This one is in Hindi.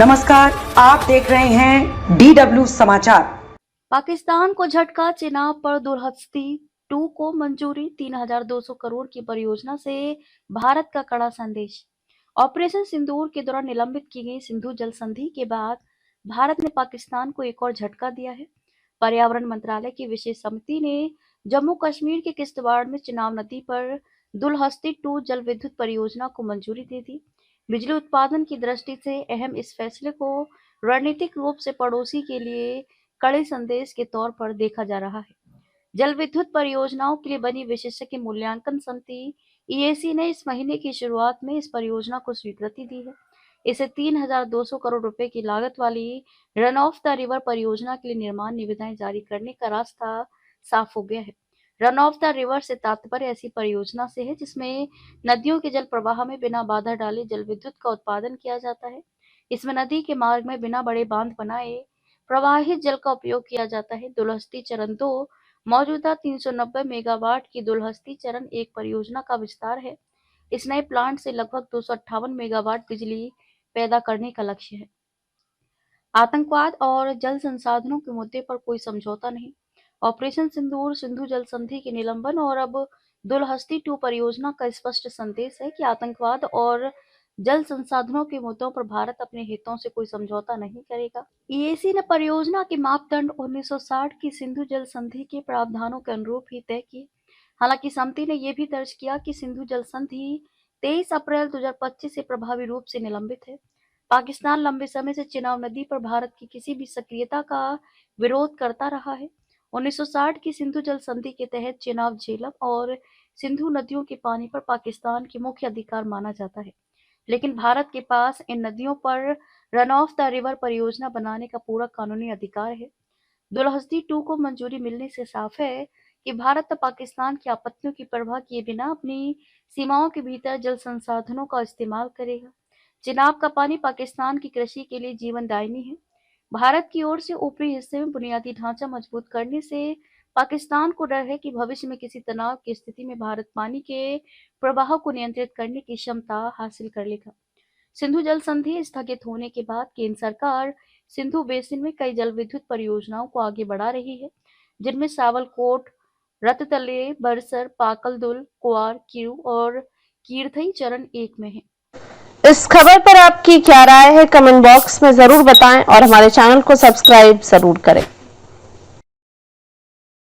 नमस्कार, आप देख रहे हैं DW समाचार। पाकिस्तान को झटका, चिनाब पर दुलहस्ती 2 को मंजूरी। 3,200 करोड़ की परियोजना से भारत का कड़ा संदेश। ऑपरेशन सिंदूर के दौरान निलंबित की गई सिंधु जल संधि के बाद भारत ने पाकिस्तान को एक और झटका दिया है। पर्यावरण मंत्रालय की विशेष समिति ने जम्मू कश्मीर के किश्तवाड़ में चिनाब नदी पर दुलहस्ती 2 जल विद्युत परियोजना को मंजूरी दे दी। बिजली उत्पादन की दृष्टि से अहम इस फैसले को रणनीतिक रूप से पड़ोसी के लिए कड़े संदेश के तौर पर देखा जा रहा है। जल विद्युत परियोजनाओं के लिए बनी विशेषज्ञ मूल्यांकन समिति ईएसी ने इस महीने की शुरुआत में इस परियोजना को स्वीकृति दी है। इसे 3,200 करोड़ रुपए की लागत वाली रन ऑफ द रिवर परियोजना के लिए निर्माण निविदाएं जारी करने का रास्ता साफ हो गया है। रन ऑफ द रिवर से तात्पर्य ऐसी परियोजना से है जिसमें नदियों के जल प्रवाह में बिना बाधा डाले जल विद्युत का उत्पादन किया जाता है। इसमें नदी के मार्ग में बिना बड़े बांध बनाए प्रवाहित जल का उपयोग किया जाता है। दुलहस्ती चरण 2 मौजूदा 390 मेगावाट की दुलहस्ती चरण 1 परियोजना का विस्तार है। इस नए प्लांट से लगभग 258 मेगावाट बिजली पैदा करने का लक्ष्य है। आतंकवाद और जल संसाधनों के मुद्दे पर कोई समझौता नहीं। ऑपरेशन सिंदूर, सिंधु जल संधि के निलंबन और अब दुलहस्ती 2 परियोजना का स्पष्ट संदेश है कि आतंकवाद और जल संसाधनों के मुद्दों पर भारत अपने हितों से कोई समझौता नहीं करेगा। ईएसी ने परियोजना के मापदंड 1960 की सिंधु जल संधि के प्रावधानों के अनुरूप ही तय किए। हालांकि समिति ने यह भी दर्ज किया कि सिंधु जल संधि 23 अप्रैल 2025 से प्रभावी रूप से निलंबित है। पाकिस्तान लंबे समय से चिनाब नदी पर भारत की किसी भी सक्रियता का विरोध करता रहा है। 1960 की सिंधु जल संधि के तहत चिनाब, झेलम और सिंधु नदियों के पानी पर पाकिस्तान के मुख्य अधिकार माना जाता है, लेकिन भारत के पास इन नदियों पर रन ऑफ द रिवर परियोजना बनाने का पूरा कानूनी अधिकार है। दुलहस्ती 2 को मंजूरी मिलने से साफ है कि भारत पाकिस्तान की आपत्तियों की परवाह किए बिना अपनी सीमाओं के भीतर जल संसाधनों का इस्तेमाल करेगा। चिनाब का पानी पाकिस्तान की कृषि के लिए जीवनदायिनी है। भारत की ओर से ऊपरी हिस्से में बुनियादी ढांचा मजबूत करने से पाकिस्तान को डर है कि भविष्य में किसी तनाव की स्थिति में भारत पानी के प्रवाह को नियंत्रित करने की क्षमता हासिल कर लेगा। सिंधु जल संधि स्थगित होने के बाद केंद्र सरकार सिंधु बेसिन में कई जल विद्युत परियोजनाओं को आगे बढ़ा रही है, जिनमें सावलकोट, रततले, बरसर, पाकलदुल, कुआर, कीरू और कीरथई चरण 1 में है। इस खबर पर आपकी क्या राय है, कमेंट बॉक्स में जरूर बताएं और हमारे चैनल को सब्सक्राइब जरूर करें।